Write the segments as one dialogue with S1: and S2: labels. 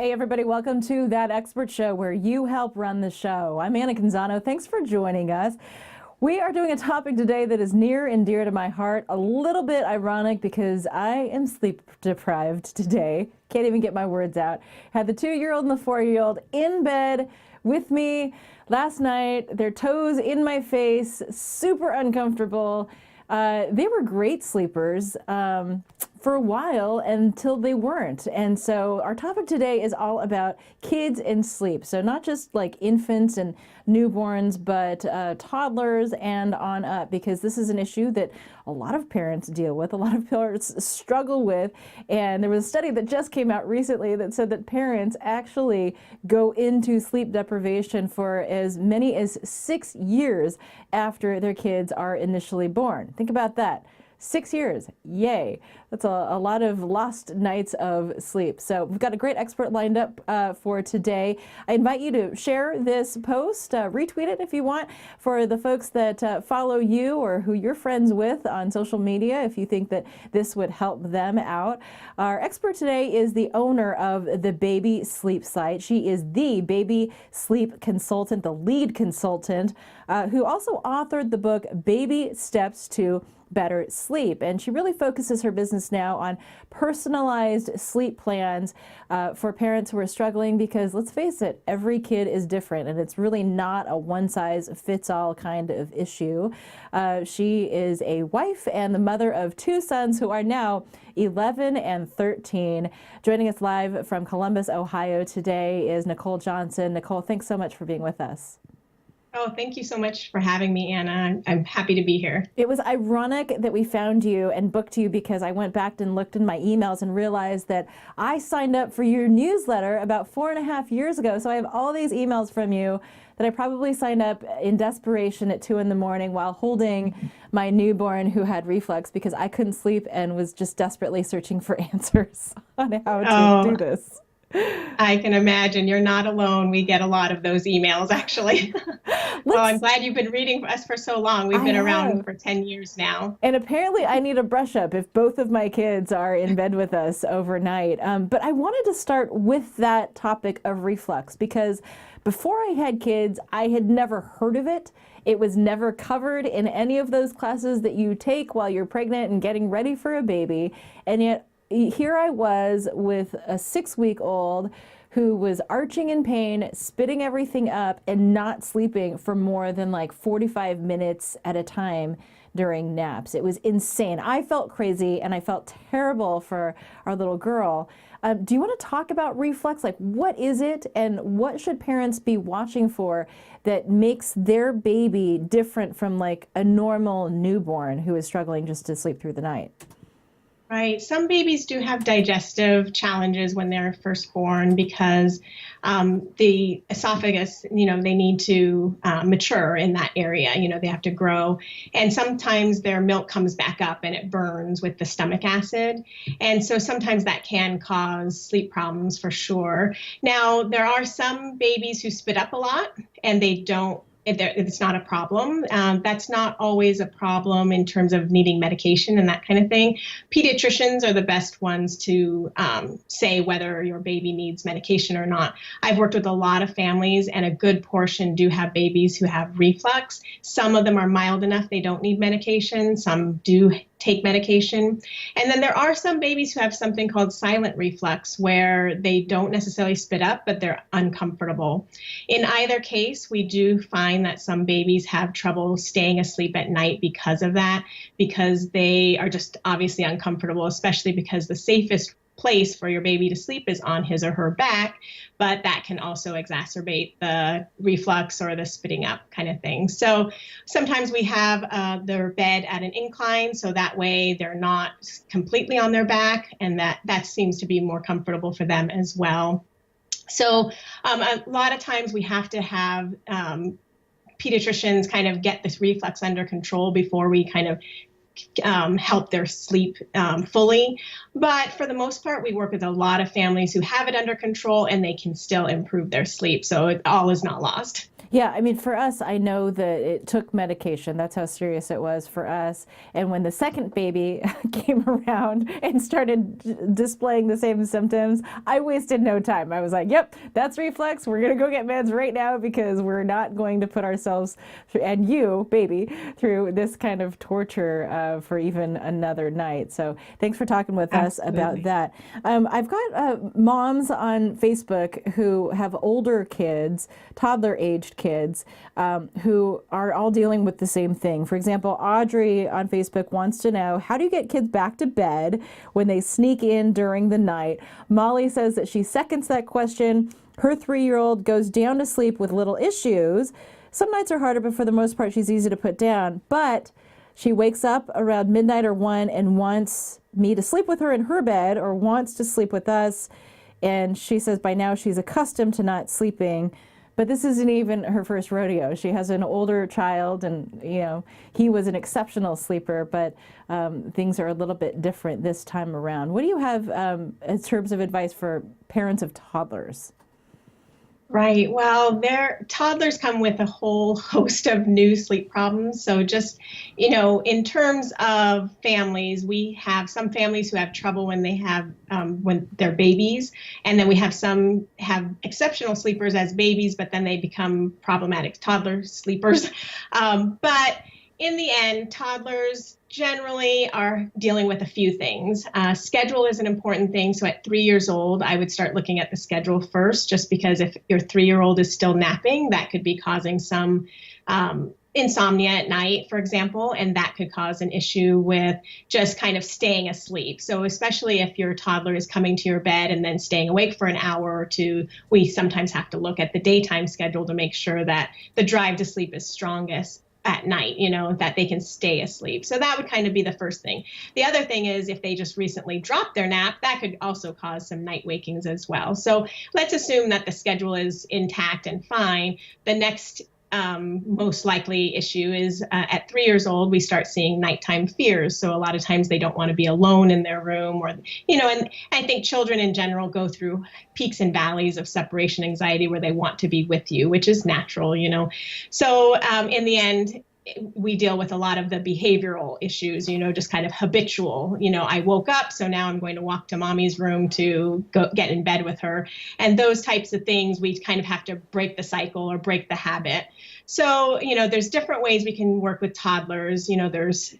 S1: Hey everybody, welcome to That Expert Show where you help run the show. I'm Anna Canzano. Thanks for joining us. We are doing a topic today that is near and dear to my heart, a little bit ironic because I am sleep deprived today. Can't even get my words out. Had the 2-year-old and the 4-year-old in bed with me last night, their toes in my face, super uncomfortable. They were great sleepers for a while until they weren't. And so our topic today is all about kids and sleep. So not just like infants and newborns, but toddlers and on up, because this is an issue that a lot of parents deal with, a lot of parents struggle with. And there was a study that just came out recently that said that parents actually go into sleep deprivation for as many as 6 years after their kids are initially born. Think about that. 6 years, yay. That's a lot of lost nights of sleep. So we've got a great expert lined up for today. I invite you to share this post, retweet it if you want, for the folks that follow you or who you're friends with on social media, if you think that this would help them out. Our expert today is the owner of the Baby Sleep site. She is the baby sleep consultant, the lead consultant, who also authored the book Baby Steps to Better Sleep. And she really focuses her business now on personalized sleep plans for parents who are struggling, because let's face it, every kid is different and it's really not a one-size-fits-all kind of issue. She is a wife and the mother of 2 sons who are now 11 and 13. Joining us live from Columbus, Ohio today is Nicole Johnson. Nicole, thanks so much for being with us.
S2: Oh, thank you so much for having me, Anna. I'm happy to be here.
S1: It was ironic that we found you and booked you because I went back and looked in my emails and realized that I signed up for your newsletter about 4.5 years ago. So I have all these emails from you that I probably signed up in desperation at 2 in the morning while holding my newborn who had reflux because I couldn't sleep and was just desperately searching for answers on how to do this.
S2: I can imagine. You're not alone. We get a lot of those emails, actually. Well, I'm glad you've been reading us for so long. We've been around for 10 years now.
S1: And apparently I need a brush up if both of my kids are in bed with us overnight. But I wanted to start with that topic of reflux because before I had kids, I had never heard of it. It was never covered in any of those classes that you take while you're pregnant and getting ready for a baby. And yet here I was with a 6-week-old who was arching in pain, spitting everything up, and not sleeping for more than like 45 minutes at a time during naps. It was insane. I felt crazy and I felt terrible for our little girl. Do you want to talk about reflux? Like, what is it and what should parents be watching for that makes their baby different from like a normal newborn who is struggling just to sleep through the night?
S2: Right. Some babies do have digestive challenges when they're first born because the esophagus, they need to mature in that area. They have to grow. And sometimes their milk comes back up and it burns with the stomach acid. And so sometimes that can cause sleep problems for sure. Now, there are some babies who spit up a lot and it's not a problem. That's not always a problem in terms of needing medication and that kind of thing. Pediatricians are the best ones to say whether your baby needs medication or not. I've worked with a lot of families and a good portion do have babies who have reflux. Some of them are mild enough they don't need medication. Some do take medication. And then there are some babies who have something called silent reflux where they don't necessarily spit up, but they're uncomfortable. In either case, we do find that some babies have trouble staying asleep at night because of that, because they are just obviously uncomfortable, especially because the safest place for your baby to sleep is on his or her back, but that can also exacerbate the reflux or the spitting up kind of thing. So sometimes we have their bed at an incline, so that way they're not completely on their back, and that seems to be more comfortable for them as well. So a lot of times we have to have pediatricians kind of get this reflux under control before we kind of help their sleep fully. But for the most part, we work with a lot of families who have it under control and they can still improve their sleep. So all is not lost.
S1: Yeah, I mean, for us, I know that it took medication. That's how serious it was for us. And when the second baby came around and started displaying the same symptoms, I wasted no time. I was like, yep, that's reflux. We're going to go get meds right now because we're not going to put ourselves and you, baby, through this kind of torture for even another night. So thanks for talking with us about that. I've got moms on Facebook who have older kids, toddler-aged kids, who are all dealing with the same thing. For example, Audrey on Facebook wants to know, how do you get kids back to bed when they sneak in during the night? Molly says that she seconds that question. Her 3-year-old goes down to sleep with little issues. Some nights are harder, but for the most part, she's easy to put down. But she wakes up around midnight or 1 and wants me to sleep with her in her bed or wants to sleep with us. And she says by now she's accustomed to not sleeping. But this isn't even her first rodeo. She has an older child, and he was an exceptional sleeper, but things are a little bit different this time around. What do you have in terms of advice for parents of toddlers?
S2: Right. Well, their toddlers come with a whole host of new sleep problems. So just, in terms of families, we have some families who have trouble when they have when they're babies, and then we have some have exceptional sleepers as babies, but then they become problematic toddler sleepers. But in the end, toddlers generally are dealing with a few things. Schedule is an important thing. So at 3 years old, I would start looking at the schedule first, just because if your 3-year-old is still napping, that could be causing some insomnia at night, for example, and that could cause an issue with just kind of staying asleep. So especially if your toddler is coming to your bed and then staying awake for an hour or two, we sometimes have to look at the daytime schedule to make sure that the drive to sleep is strongest at night, that they can stay asleep. So that would kind of be the first thing. The other thing is if they just recently dropped their nap, that could also cause some night wakings as well. So let's assume that the schedule is intact and fine. The next most likely issue is at 3 years old, we start seeing nighttime fears. So a lot of times they don't want to be alone in their room and I think children in general go through peaks and valleys of separation anxiety where they want to be with you, which is natural, So in the end, we deal with a lot of the behavioral issues, just kind of habitual, I woke up, so now I'm going to walk to mommy's room to go get in bed with her. And those types of things, we kind of have to break the cycle or break the habit. So, there's different ways we can work with toddlers. There's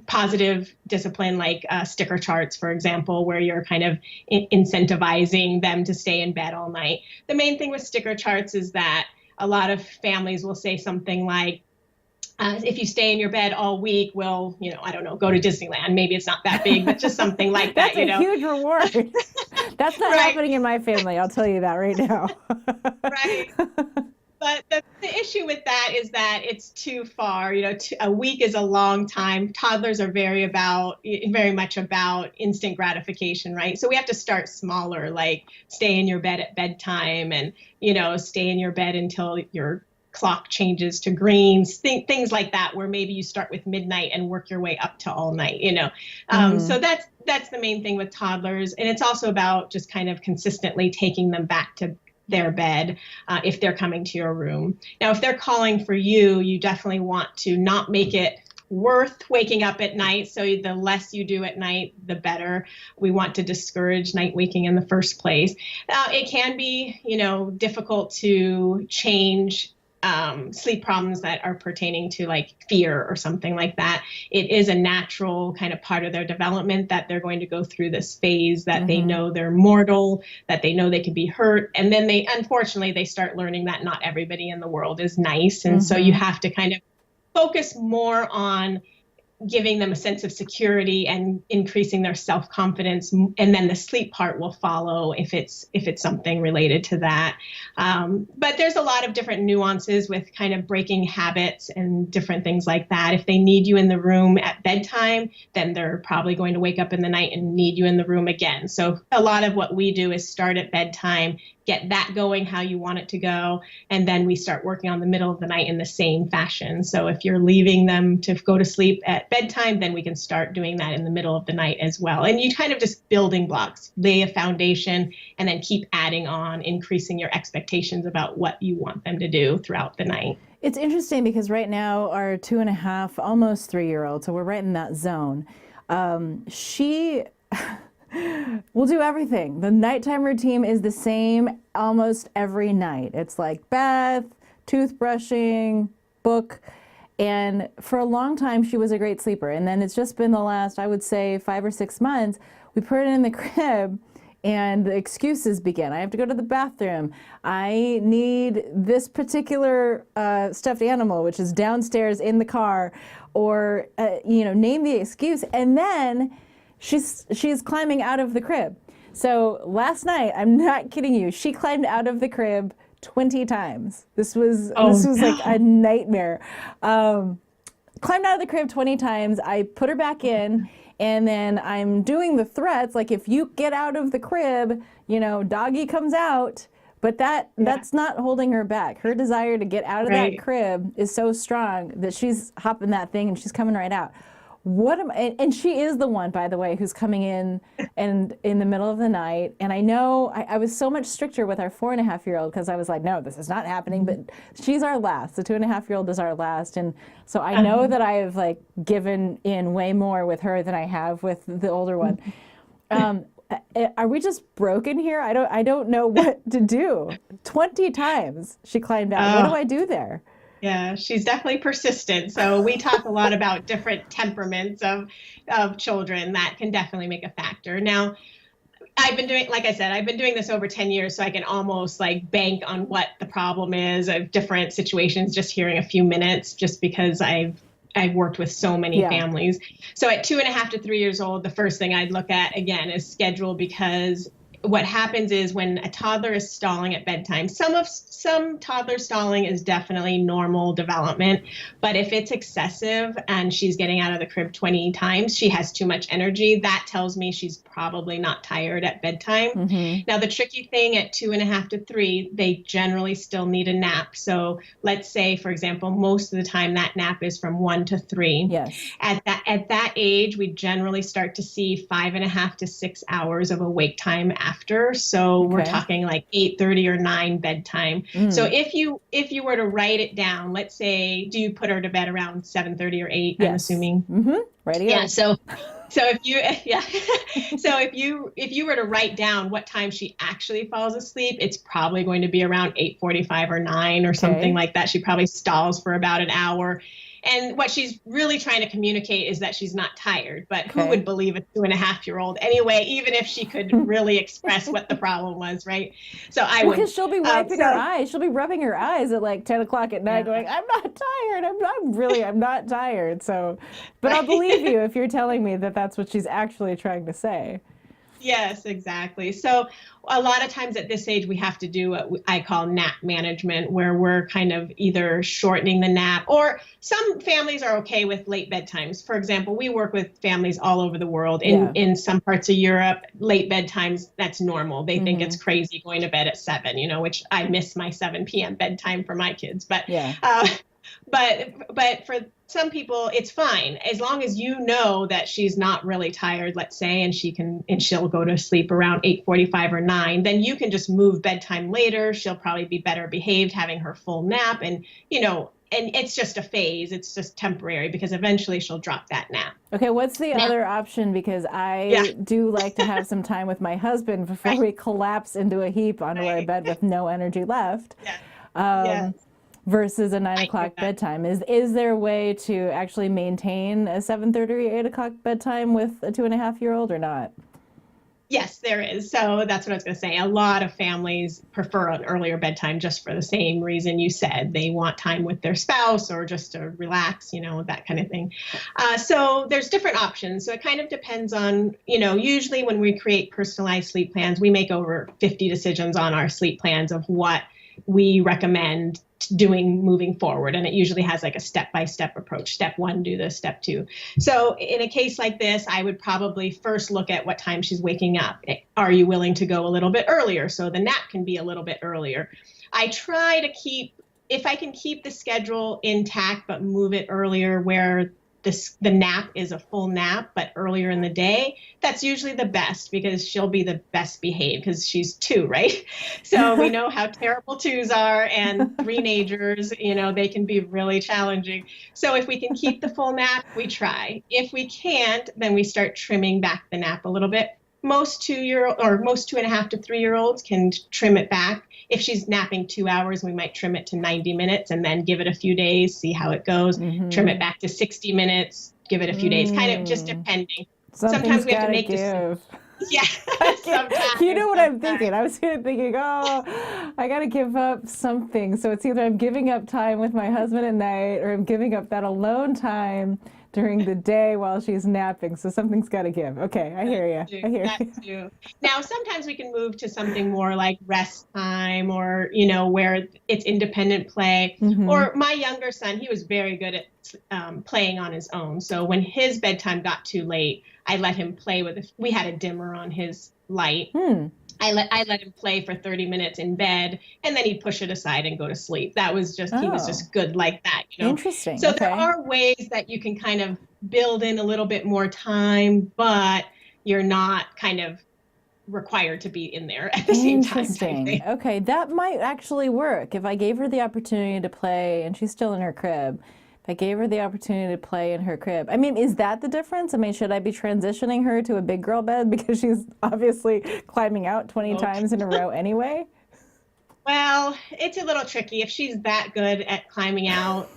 S2: positive discipline like sticker charts, for example, where you're kind of incentivizing them to stay in bed all night. The main thing with sticker charts is that a lot of families will say something like, if you stay in your bed all week, we'll, I don't know, go to Disneyland. Maybe it's not that big, but just something like that.
S1: That's a huge reward. That's not happening in my family. I'll tell you that right now.
S2: Right. But the issue with that is that it's too far. A week is a long time. Toddlers are very much about instant gratification, right? So we have to start smaller, like stay in your bed at bedtime and, stay in your bed until your clock changes to greens, things like that, where maybe you start with midnight and work your way up to all night, So that's the main thing with toddlers. And it's also about just kind of consistently taking them back to their bed if they're coming to your room. Now, if they're calling for you, you definitely want to not make it worth waking up at night. So the less you do at night, the better. We want to discourage night waking in the first place. It can be, difficult to change sleep problems that are pertaining to like fear or something like that. It is a natural kind of part of their development that they're going to go through this phase that they know they're mortal, that they know they can be hurt. And then unfortunately, they start learning that not everybody in the world is nice. And so you have to kind of focus more on giving them a sense of security and increasing their self-confidence. And then the sleep part will follow if it's something related to that. But there's a lot of different nuances with kind of breaking habits and different things like that. If they need you in the room at bedtime, then they're probably going to wake up in the night and need you in the room again. So a lot of what we do is start at bedtime, get that going how you want it to go. And then we start working on the middle of the night in the same fashion. So if you're leaving them to go to sleep at bedtime, then we can start doing that in the middle of the night as well. And you kind of just building blocks, lay a foundation, and then keep adding on, increasing your expectations about what you want them to do throughout the night.
S1: It's interesting because right now our 2.5, almost 3-year-old, so we're right in that zone. She will do everything. The nighttime routine is the same almost every night. It's like bath, toothbrushing, book. And for a long time, she was a great sleeper. And then it's just been the last, I would say, 5 or 6 months, we put her in the crib and the excuses begin. I have to go to the bathroom. I need this particular stuffed animal, which is downstairs in the car, or, name the excuse. And then she's climbing out of the crib. So last night, I'm not kidding you, she climbed out of the crib 20 times. This was like a nightmare. Climbed out of the crib 20 times. I put her back in, and then I'm doing the threats, like if you get out of the crib, doggy comes out. But that's not holding her back. Her desire to get out of that crib is so strong that she's hopping that thing and she's coming right out. And she is the one, by the way, who's coming in and in the middle of the night. And I know I was so much stricter with our 4.5-year-old because I was like, no, this is not happening. But she's our last. The 2.5-year-old is our last. And so I know that I have given in way more with her than I have with the older one. Are we just broken here? I don't know what to do. 20 times she climbed out. What do I do there?
S2: Yeah, she's definitely persistent. So we talk a lot about different temperaments of children that can definitely make a factor. Now, like I said, I've been doing this over 10 years, so I can almost bank on what the problem is of different situations, just hearing a few minutes, just because I've worked with so many families. So at 2.5 to 3 years old, the first thing I'd look at again is schedule, because what happens is when a toddler is stalling at bedtime, some toddler stalling is definitely normal development, but if it's excessive and she's getting out of the crib 20 times, she has too much energy, that tells me she's probably not tired at bedtime. Mm-hmm. Now, the tricky thing at 2.5 to 3, they generally still need a nap. So let's say, for example, most of the time that nap is from 1 to 3.
S1: Yes.
S2: At that age, we generally start to see 5.5 to 6 hours of awake time after. So we're talking 8:30 or 9 bedtime. So if you were to write it down, let's say, do you put her to bed around 7:30 or 8?
S1: Yes.
S2: I'm assuming.
S1: Mm-hmm. Right.
S2: Yeah. So if you were to write down what time she actually falls asleep, it's probably going to be around 8:45 or 9 or something like that. She probably stalls for about an hour. And what she's really trying to communicate is that she's not tired. But who would believe a 2.5-year-old anyway, even if she could really express what the problem was, right? So I would.
S1: Because she'll be wiping her eyes. She'll be rubbing her eyes at 10 o'clock at night going, I'm not tired. I'm not tired. So, but I'll believe you if you're telling me that that's what she's actually trying to say.
S2: Yes, exactly. So a lot of times at this age, we have to do what I call nap management, where we're kind of either shortening the nap, or some families are okay with late bedtimes. For example, we work with families all over the world. In some parts of Europe, late bedtimes, that's normal. They think it's crazy going to bed at 7, which I miss my 7 p.m. bedtime for my kids. But but for some people, it's fine as long as you know that she's not really tired, let's say, and she'll go to sleep around 8:45 or 9. Then you can just move bedtime later. She'll probably be better behaved having her full nap, and it's just a phase. It's just temporary because eventually she'll drop that nap.
S1: Okay, what's the other option? Because I do like to have some time with my husband before we collapse into a heap onto our bed with no energy left. Versus a 9 o'clock bedtime. Is there a way to actually maintain a 7:30 or 8 o'clock bedtime with a 2.5-year-old or not?
S2: Yes, there is. So that's what I was going to say. A lot of families prefer an earlier bedtime just for the same reason you said. They want time with their spouse or just to relax, that kind of thing. So there's different options. So it kind of depends on, usually when we create personalized sleep plans, we make over 50 decisions on our sleep plans of what we recommend doing moving forward. And it usually has a step-by-step approach. Step 1, do this, step 2. So in a case like this, I would probably first look at what time she's waking up. Are you willing to go a little bit earlier? So the nap can be a little bit earlier. I try to if I can keep the schedule intact, but move it earlier where the nap is a full nap, but earlier in the day, that's usually the best because she'll be the best behaved because she's 2, right? So we know how terrible 2s are, and teenagers, they can be really challenging. So if we can keep the full nap, we try. If we can't, then we start trimming back the nap a little bit. Most 2-year-old or most 2.5 to 3-year-olds can trim it back. If she's napping 2 hours, we might trim it to 90 minutes and then give it a few days, see how it goes. Trim it back to 60 minutes, give it a few days, kind of just depending.
S1: Sometimes we have to make
S2: decisions. Yeah, sometimes.
S1: You know what I'm thinking? I was thinking, I got to give up something. So it's either I'm giving up time with my husband at night or I'm giving up that alone time during the day while she's napping. So something's got to give. Okay, I hear you. I hear you.
S2: Now, sometimes we can move to something more like rest time or, where it's independent play. Or my younger son, he was very good at playing on his own. So when his bedtime got too late, I let him play we had a dimmer on his light. I let him play for 30 minutes in bed, and then he'd push it aside and go to sleep. That was just, he was just good like that.
S1: Interesting.
S2: So there are ways that you can kind of build in a little bit more time, but you're not kind of required to be in there at the same time.
S1: Interesting. Okay, that might actually work. If I gave her the opportunity to play, and she's still in her crib, if I gave her the opportunity to play in her crib. I mean, is that the difference? I mean, should I be transitioning her to a big girl bed because she's obviously climbing out 20 times in a row anyway?
S2: Well, it's a little tricky. If she's that good at climbing out,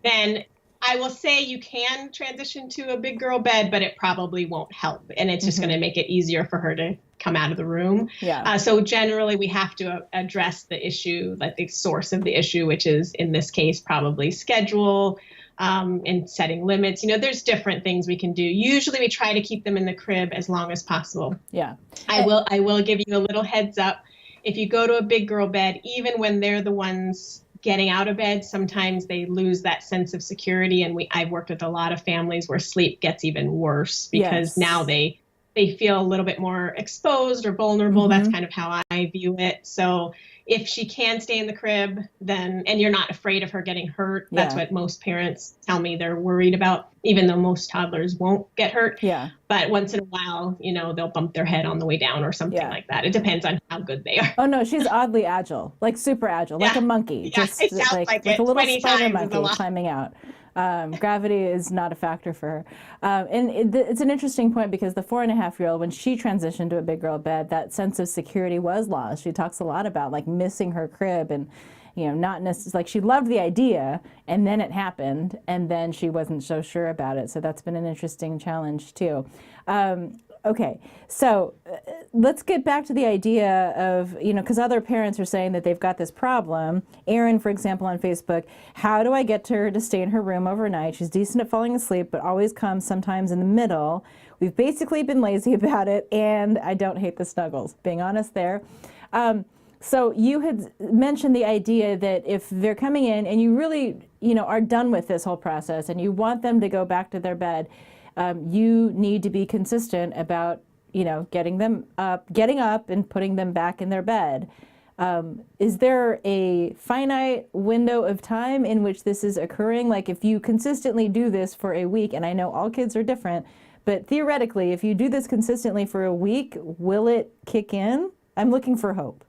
S2: then I will say you can transition to a big girl bed, but it probably won't help. And it's just going to make it easier for her to come out of the room.
S1: Yeah.
S2: So generally we have to address the issue, like the source of the issue, which is in this case, probably schedule and setting limits. There's different things we can do. Usually we try to keep them in the crib as long as possible.
S1: Yeah.
S2: I will give you a little heads up. If you go to a big girl bed, even when they're the ones getting out of bed, sometimes they lose that sense of security. And I've worked with a lot of families where sleep gets even worse because now they feel a little bit more exposed or vulnerable. That's kind of how I view it. So if she can stay in the crib, then, and you're not afraid of her getting hurt, that's what most parents tell me they're worried about, even though most toddlers won't get hurt.
S1: Yeah.
S2: But once in a while, they'll bump their head on the way down or something like that. It depends on how good they are.
S1: Oh no, she's oddly agile, like super agile, like a monkey,
S2: just like
S1: a little spider monkey climbing out. Gravity is not a factor for her. And it's an interesting point because the 4.5-year-old, when she transitioned to a big girl bed, that sense of security was lost. She talks a lot about like missing her crib and, not necessarily, like she loved the idea and then it happened and then she wasn't so sure about it. So that's been an interesting challenge too. Okay, so let's get back to the idea of, because other parents are saying that they've got this problem. Erin, for example, on Facebook, how do I get her to stay in her room overnight? She's decent at falling asleep, but always comes sometimes in the middle. We've basically been lazy about it, and I don't hate the snuggles, being honest there. So you had mentioned the idea that if they're coming in and you really, are done with this whole process and you want them to go back to their bed, you need to be consistent about, getting up and putting them back in their bed. Is there a finite window of time in which this is occurring? Like if you consistently do this for a week, and I know all kids are different, but theoretically, if you do this consistently for a week, will it kick in? I'm looking for hope.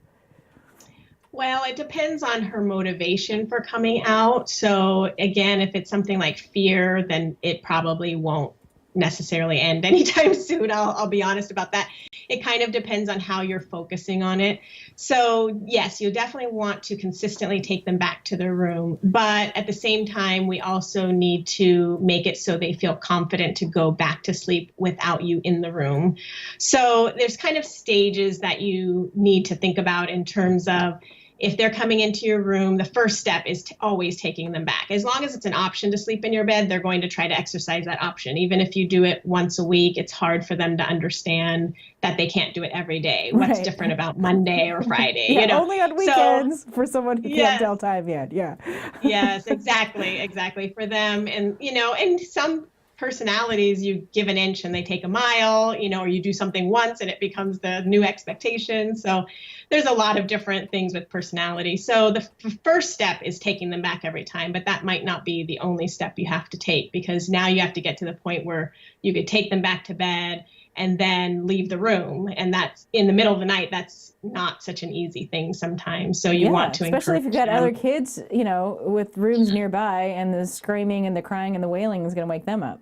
S2: Well, it depends on her motivation for coming out. So again, if it's something like fear, then it probably won't necessarily end anytime soon. I'll be honest about that. It kind of depends on how you're focusing on it. So yes, you definitely want to consistently take them back to their room. But at the same time, we also need to make it so they feel confident to go back to sleep without you in the room. So there's kind of stages that you need to think about in terms of if they're coming into your room, the first step is always taking them back. As long as it's an option to sleep in your bed, they're going to try to exercise that option. Even if you do it once a week, it's hard for them to understand that they can't do it every day. What's different about Monday or Friday?
S1: Only on weekends for someone who can't tell time yet. Yeah.
S2: Yes, exactly for them. And, and some personalities, you give an inch and they take a mile, or you do something once and it becomes the new expectation. So there's a lot of different things with personality. So the first step is taking them back every time, but that might not be the only step you have to take, because now you have to get to the point where you could take them back to bed and then leave the room. And that's in the middle of the night. That's not such an easy thing sometimes. So you want to
S1: especially if you've got
S2: them.
S1: other kids, with rooms nearby, and the screaming and the crying and the wailing is going to wake them up.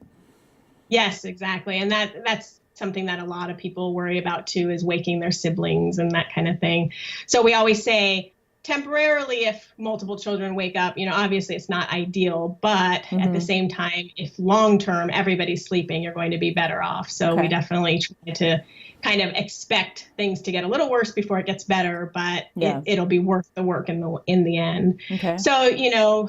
S2: Yes, exactly. And that's something that a lot of people worry about too, is waking their siblings and that kind of thing. So we always say, temporarily, if multiple children wake up, obviously it's not ideal, but at the same time, if long-term everybody's sleeping, you're going to be better off. So we definitely try to kind of expect things to get a little worse before it gets better, but it'll be worth the work in the end.
S1: Okay.
S2: So,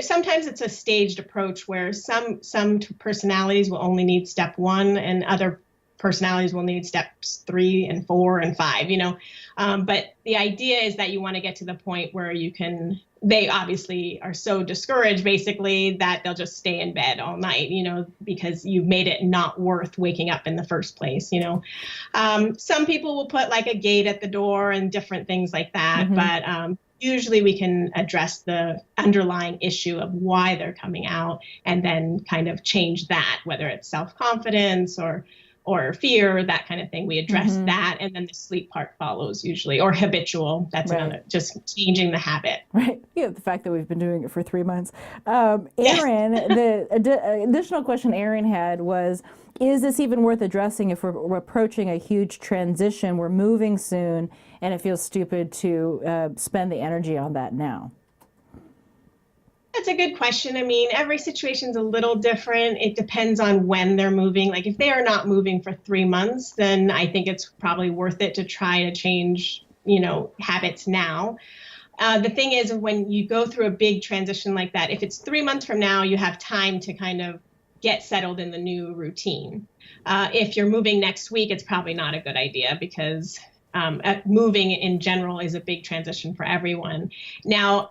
S2: sometimes it's a staged approach where some personalities will only need step 1 and other personalities will need steps 3 and 4 and 5, but the idea is that you want to get to the point where they obviously are so discouraged basically that they'll just stay in bed all night, because you've made it not worth waking up in the first place. Some people will put like a gate at the door and different things like that, but usually we can address the underlying issue of why they're coming out and then kind of change that, whether it's self-confidence or fear, that kind of thing. We address that, and then the sleep part follows usually, or habitual. That's another, just changing the habit.
S1: Right. Yeah, the fact that we've been doing it for 3 months. Aaron, the additional question Aaron had was, is this even worth addressing if we're approaching a huge transition, we're moving soon, and it feels stupid to spend the energy on that now?
S2: That's a good question. I mean, every situation's a little different. It depends on when they're moving. Like if they are not moving for 3 months, then I think it's probably worth it to try to change, habits now. The thing is, when you go through a big transition like that, if it's 3 months from now, you have time to kind of get settled in the new routine. If you're moving next week, it's probably not a good idea, because moving in general is a big transition for everyone. Now,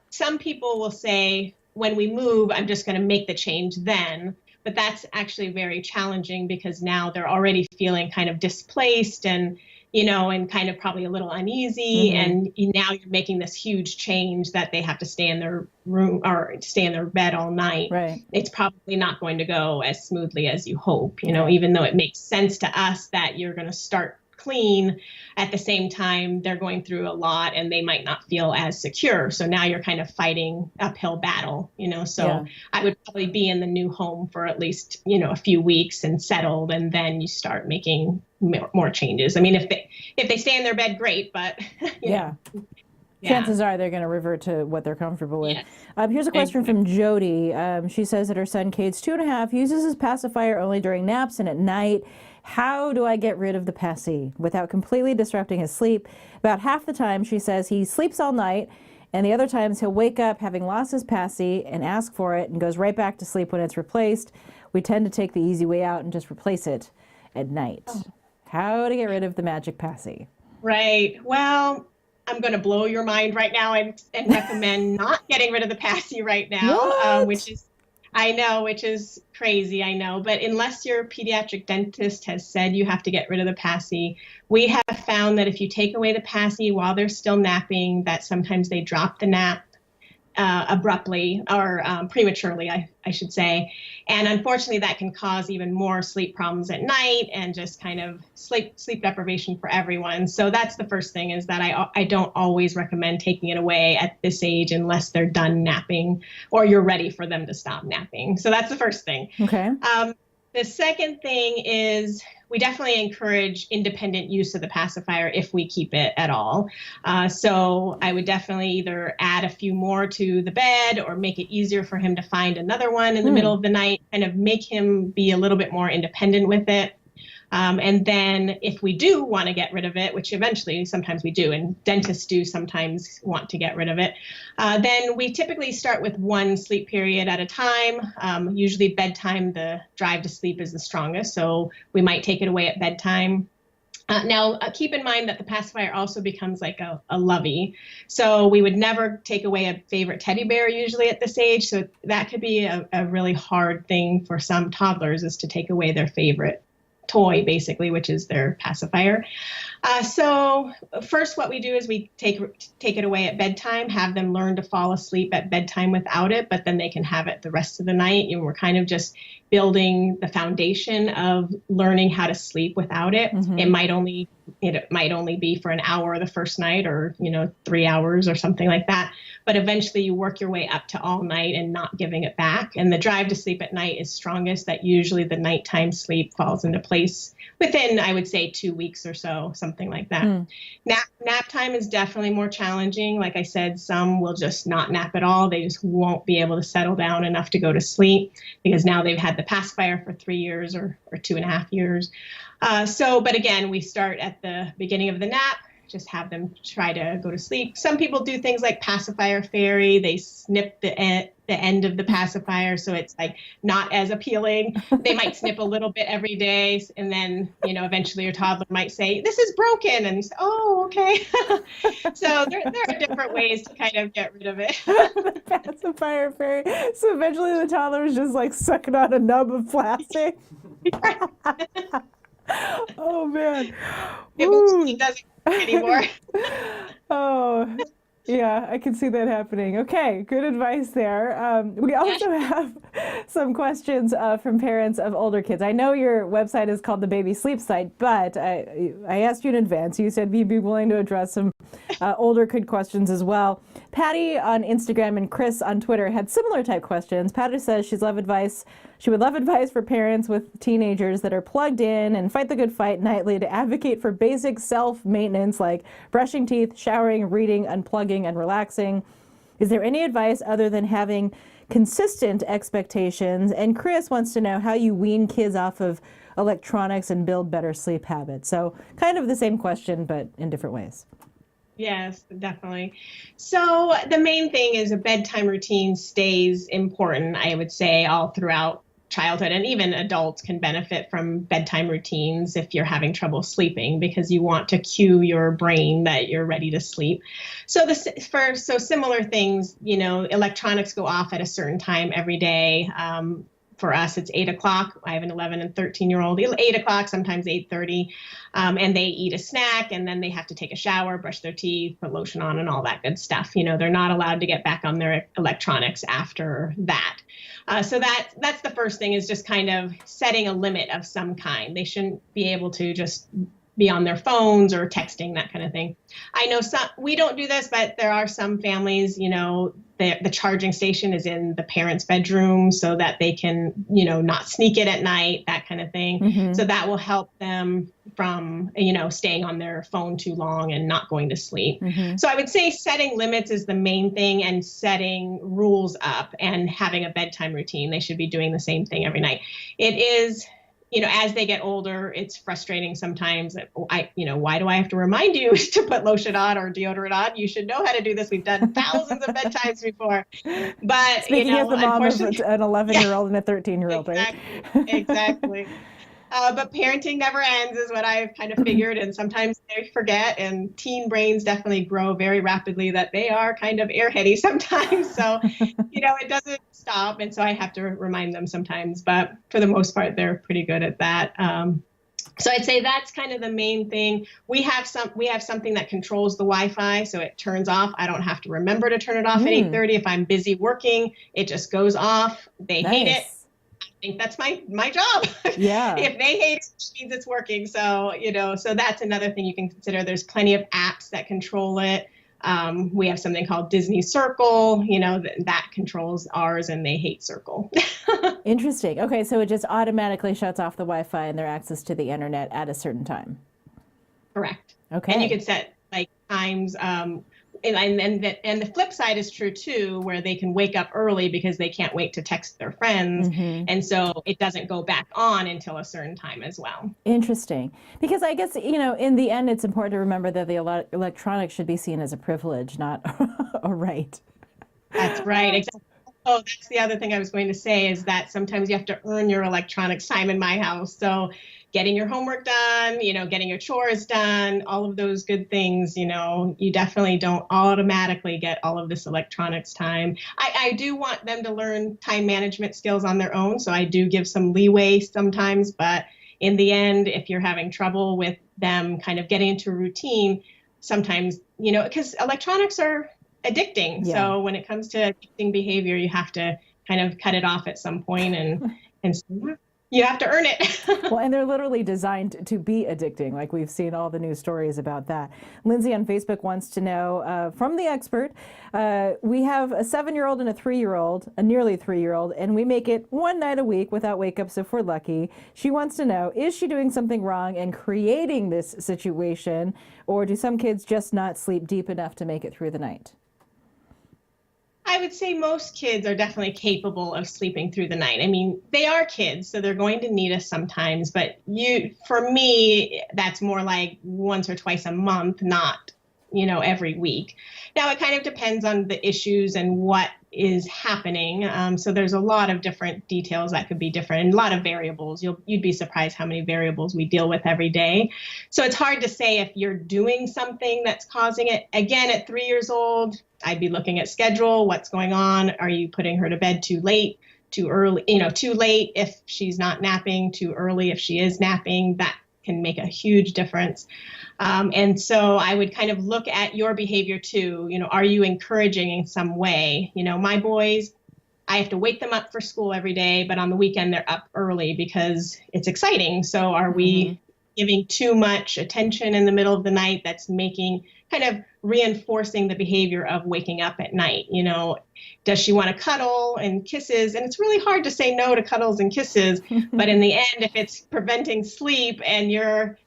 S2: some people will say, when we move, I'm just going to make the change then. But that's actually very challenging, because now they're already feeling kind of displaced and, and kind of probably a little uneasy. And now you're making this huge change that they have to stay in their room or stay in their bed all night.
S1: Right. It's
S2: probably not going to go as smoothly as you hope, even though it makes sense to us that you're going to start clean. At the same time, they're going through a lot and they might not feel as secure. So now you're kind of fighting uphill battle, so I would probably be in the new home for at least, a few weeks and settled, and then you start making more changes. I mean, if they stay in their bed, great, but
S1: chances are they're going to revert to what they're comfortable with.
S2: Yes.
S1: Here's a question from Jody. She says that her son, Kate's 2.5, uses his pacifier only during naps and at night. How do I get rid of the passy without completely disrupting his sleep? About half the time, she says, he sleeps all night, and the other times he'll wake up having lost his passy and ask for it and goes right back to sleep when it's replaced. We tend to take the easy way out and just replace it at night. How to get rid of the magic passy?
S2: Right. Well, I'm going to blow your mind right now and recommend not getting rid of the passy right now, which is crazy, I know. But unless your pediatric dentist has said you have to get rid of the passy, we have found that if you take away the passy while they're still napping, that sometimes they drop the nap abruptly or prematurely, I should say. And unfortunately, that can cause even more sleep problems at night and just kind of sleep deprivation for everyone. So that's the first thing, is that I don't always recommend taking it away at this age unless they're done napping or you're ready for them to stop napping. So that's the first thing.
S1: Okay.
S2: The second thing is we definitely encourage independent use of the pacifier if we keep it at all. So I would definitely either add a few more to the bed or make it easier for him to find another one in the middle of the night, kind of make him be a little bit more independent with it. And then if we do want to get rid of it, which eventually sometimes we do, and dentists do sometimes want to get rid of it, then we typically start with one sleep period at a time. Usually bedtime, the drive to sleep is the strongest. So we might take it away at bedtime. Keep in mind that the pacifier also becomes like a lovey. So we would never take away a favorite teddy bear usually at this age. So that could be a really hard thing for some toddlers, is to take away their favorite toy, basically, which is their pacifier. So first, what we do is we take it away at bedtime, have them learn to fall asleep at bedtime without it, but then they can have it the rest of the night. We're kind of just building the foundation of learning how to sleep without it.
S1: Mm-hmm.
S2: It might only be for an hour the first night, or 3 hours or something like that. But eventually you work your way up to all night and not giving it back. And the drive to sleep at night is strongest. That usually the nighttime sleep falls into place within, I would say, 2 weeks or so, something like that. Nap time is definitely more challenging. Like I said, some will just not nap at all. They just won't be able to settle down enough to go to sleep, because now they've had the pacifier for 3 years or 2.5 years. But again, we start at the beginning of the nap, just have them try to go to sleep. Some people do things like pacifier fairy. They snip the end of the pacifier, so it's like not as appealing. They might snip a little bit every day, and then eventually your toddler might say, "This is broken," and you say, "Oh, okay." So there are different ways to kind of get rid of it.
S1: The pacifier fairy. So eventually the toddler is just like sucking on a nub of plastic. Oh man.
S2: It doesn't work anymore.
S1: Oh, yeah, I can see that happening. Okay, good advice there. We also have some questions from parents of older kids. I know your website is called the Baby Sleep Site, but I asked you in advance. You said you'd be willing to address some older kid questions as well. Patty on Instagram and Chris on Twitter had similar type questions. Patty says she would love advice for parents with teenagers that are plugged in and fight the good fight nightly to advocate for basic self-maintenance like brushing teeth, showering, reading, unplugging, and relaxing. Is there any advice other than having consistent expectations? And Chris wants to know how you wean kids off of electronics and build better sleep habits. So kind of the same question, but in different ways.
S2: Yes, definitely. So the main thing is a bedtime routine stays important, I would say, all throughout childhood, and even adults can benefit from bedtime routines if you're having trouble sleeping, because you want to cue your brain that you're ready to sleep. So similar things, electronics go off at a certain time every day. For us, it's 8 o'clock. I have an 11 and 13-year-old. 8 o'clock, sometimes 8:30, and they eat a snack, and then they have to take a shower, brush their teeth, put lotion on, and all that good stuff. They're not allowed to get back on their electronics after that. So that's the first thing, is just kind of setting a limit of some kind. They shouldn't be able to just be on their phones or texting, that kind of thing. I know we don't do this, but there are some families, the charging station is in the parents' bedroom so that they can, not sneak it at night, that kind of thing. Mm-hmm. So that will help them from, staying on their phone too long and not going to sleep. Mm-hmm. So I would say setting limits is the main thing, and setting rules up and having a bedtime routine. They should be doing the same thing every night. It is, as they get older, it's frustrating sometimes that why do I have to remind you to put lotion on or deodorant on? You should know how to do this. We've done thousands of bedtimes before. But
S1: speaking as the mom of an 11-year-old and a 13-year-old,
S2: exactly,
S1: right?
S2: Exactly. But parenting never ends, is what I've kind of figured. And sometimes they forget, and teen brains definitely grow very rapidly, that they are kind of airheady sometimes. So, it doesn't stop. And so I have to remind them sometimes, but for the most part, they're pretty good at that. So I'd say that's kind of the main thing. We have something that controls the Wi-Fi, so it turns off. I don't have to remember to turn it off at 8:30. If I'm busy working, it just goes off. They hate it. I think that's my job.
S1: Yeah.
S2: If they hate it, it means it's working. So, so that's another thing you can consider. There's plenty of apps that control it. We have something called Disney Circle, that controls ours, and they hate Circle.
S1: Interesting. Okay, so it just automatically shuts off the Wi-Fi and their access to the internet at a certain time.
S2: Correct.
S1: Okay.
S2: And you can set like times, and the flip side is true too, where they can wake up early because they can't wait to text their friends. Mm-hmm. And so it doesn't go back on until a certain time as well.
S1: Interesting. Because I guess, in the end, it's important to remember that the electronics should be seen as a privilege, not a right.
S2: That's right. Exactly. Oh, that's the other thing I was going to say, is that sometimes you have to earn your electronics time in my house. So getting your homework done, getting your chores done, all of those good things, you definitely don't automatically get all of this electronics time. I do want them to learn time management skills on their own. So I do give some leeway sometimes, but in the end, if you're having trouble with them kind of getting into a routine, sometimes, because electronics are addicting.
S1: Yeah.
S2: So when it comes to addicting behavior, you have to kind of cut it off at some point and you have to earn it.
S1: Well, and they're literally designed to be addicting. Like we've seen all the news stories about that. Lindsay on Facebook wants to know from the expert, we have a 7-year-old and a 3-year-old, a nearly 3-year-old, and we make it one night a week without wake-ups if we're lucky. She wants to know, is she doing something wrong and creating this situation, or do some kids just not sleep deep enough to make it through the night?
S2: I would say most kids are definitely capable of sleeping through the night. I mean, they are kids, so they're going to need us sometimes. But for me, that's more like once or twice a month, not, every week. Now, it kind of depends on the issues and what is happening. So there's a lot of different details that could be different and a lot of variables. You'd be surprised how many variables we deal with every day. So it's hard to say if you're doing something that's causing it. Again, at 3 years old, I'd be looking at schedule, what's going on. Are you putting her to bed too late, too early, too late if she's not napping, too early if she is napping? That can make a huge difference. And so I would kind of look at your behavior too. Are you encouraging in some way? My boys, I have to wake them up for school every day, but on the weekend they're up early because it's exciting. So are we giving too much attention in the middle of the night that's making kind of reinforcing the behavior of waking up at night? Does she want to cuddle and kisses? And it's really hard to say no to cuddles and kisses. But in the end, if it's preventing sleep and you're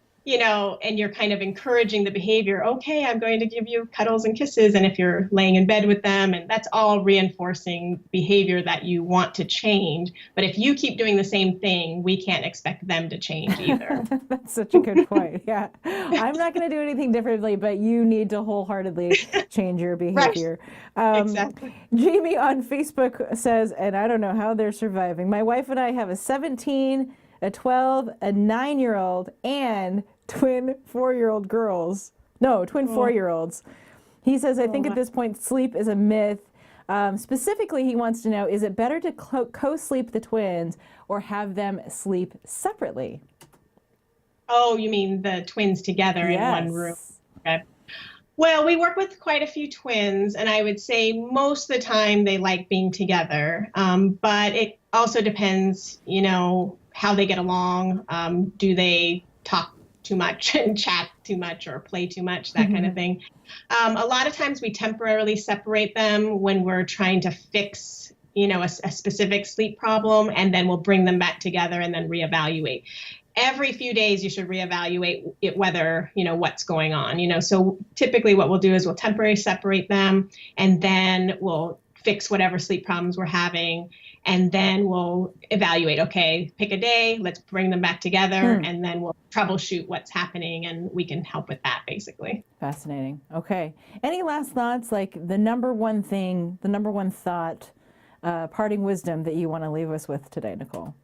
S2: kind of encouraging the behavior, okay, I'm going to give you cuddles and kisses. And if you're laying in bed with them, and that's all reinforcing behavior that you want to change. But if you keep doing the same thing, we can't expect them to change either.
S1: That's such a good point. Yeah. I'm not going to do anything differently, but you need to wholeheartedly change your behavior. Right.
S2: Exactly.
S1: Jamie on Facebook says, and I don't know how they're surviving, my wife and I have a 17, a 12, a 9-year-old, and twin 4-year-old girls. No, twin 4-year-olds. He says, I think at this point, sleep is a myth. Specifically, he wants to know, is it better to co-sleep the twins or have them sleep separately?
S2: Oh, you mean the twins together in one room? Okay. Well, we work with quite a few twins, and I would say most of the time they like being together. But it also depends, how they get along. Do they talk too much and chat too much or play too much, that kind of thing. A lot of times we temporarily separate them when we're trying to fix, a specific sleep problem, and then we'll bring them back together and then reevaluate. Every few days you should reevaluate it, whether, what's going on, so typically what we'll do is we'll temporarily separate them, and then we'll fix whatever sleep problems we're having. And then we'll evaluate, okay, pick a day, let's bring them back together, and then we'll troubleshoot what's happening, and we can help with that, basically.
S1: Fascinating. Okay. Any last thoughts, like the number one thought, parting wisdom that you want to leave us with today, Nicole?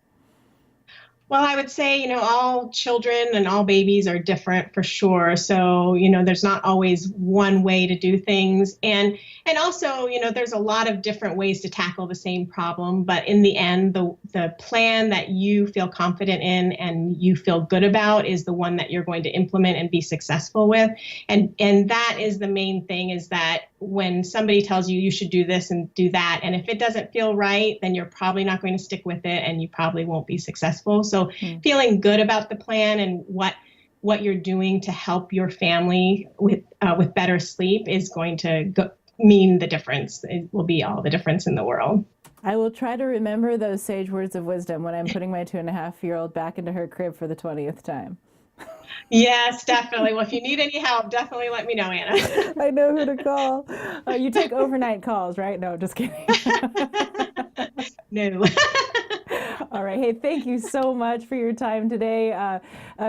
S2: Well, I would say, all children and all babies are different for sure. So, there's not always one way to do things. And also, there's a lot of different ways to tackle the same problem. But in the end, the plan that you feel confident in and you feel good about is the one that you're going to implement and be successful with. And that is the main thing, is that when somebody tells you should do this and do that, and if it doesn't feel right, then you're probably not going to stick with it and you probably won't be successful. So feeling good about the plan and what you're doing to help your family with better sleep is going to mean the difference. It will be all the difference in the world.
S1: I will try to remember those sage words of wisdom when I'm putting my 2.5-year-old back into her crib for the 20th time.
S2: Yes, definitely. Well, if you need any help, definitely let me know, Anna.
S1: I know who to call. You take overnight calls, right? No, just kidding.
S2: No.
S1: All right. Hey, thank you so much for your time today.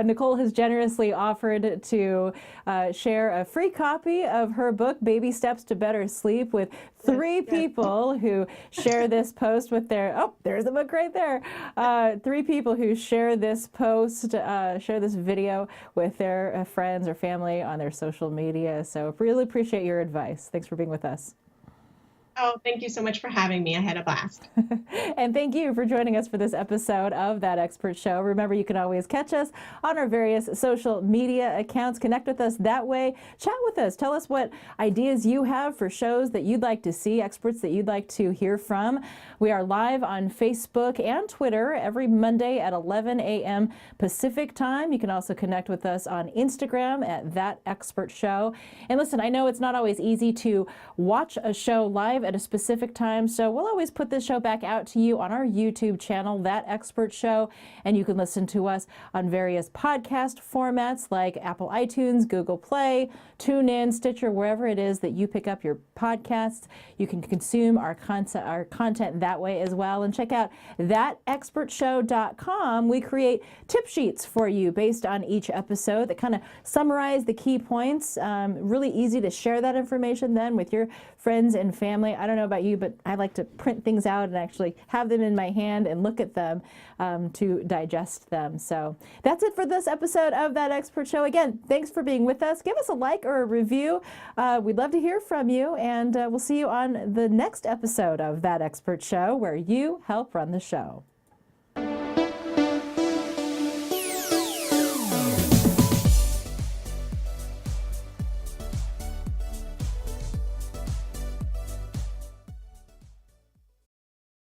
S1: Nicole has generously offered to share a free copy of her book, Baby Steps to Better Sleep, with three people who share this post with their, oh, there's the book right there. Three people who share this post, share this video with their friends or family on their social media. So really appreciate your advice. Thanks for being with us.
S2: Oh, thank you so much for having me. I had a blast.
S1: And thank you for joining us for this episode of That Expert Show. Remember, you can always catch us on our various social media accounts. Connect with us that way. Chat with us. Tell us what ideas you have for shows that you'd like to see, experts that you'd like to hear from. We are live on Facebook and Twitter every Monday at 11 a.m. Pacific time. You can also connect with us on Instagram at That Expert Show. And listen, I know it's not always easy to watch a show live at a specific time, so we'll always put this show back out to you on our YouTube channel, That Expert Show, and you can listen to us on various podcast formats like Apple iTunes, Google Play, TuneIn, Stitcher, wherever it is that you pick up your podcasts. You can consume our content that way as well, and check out thatexpertshow.com. We create tip sheets for you based on each episode that kind of summarize the key points. Really easy to share that information then with your friends and family. I don't know about you, but I like to print things out and actually have them in my hand and look at them to digest them. So that's it for this episode of That Expert Show. Again, thanks for being with us. Give us a like or a review. We'd love to hear from you, and we'll see you on the next episode of That Expert Show, where you help run the show.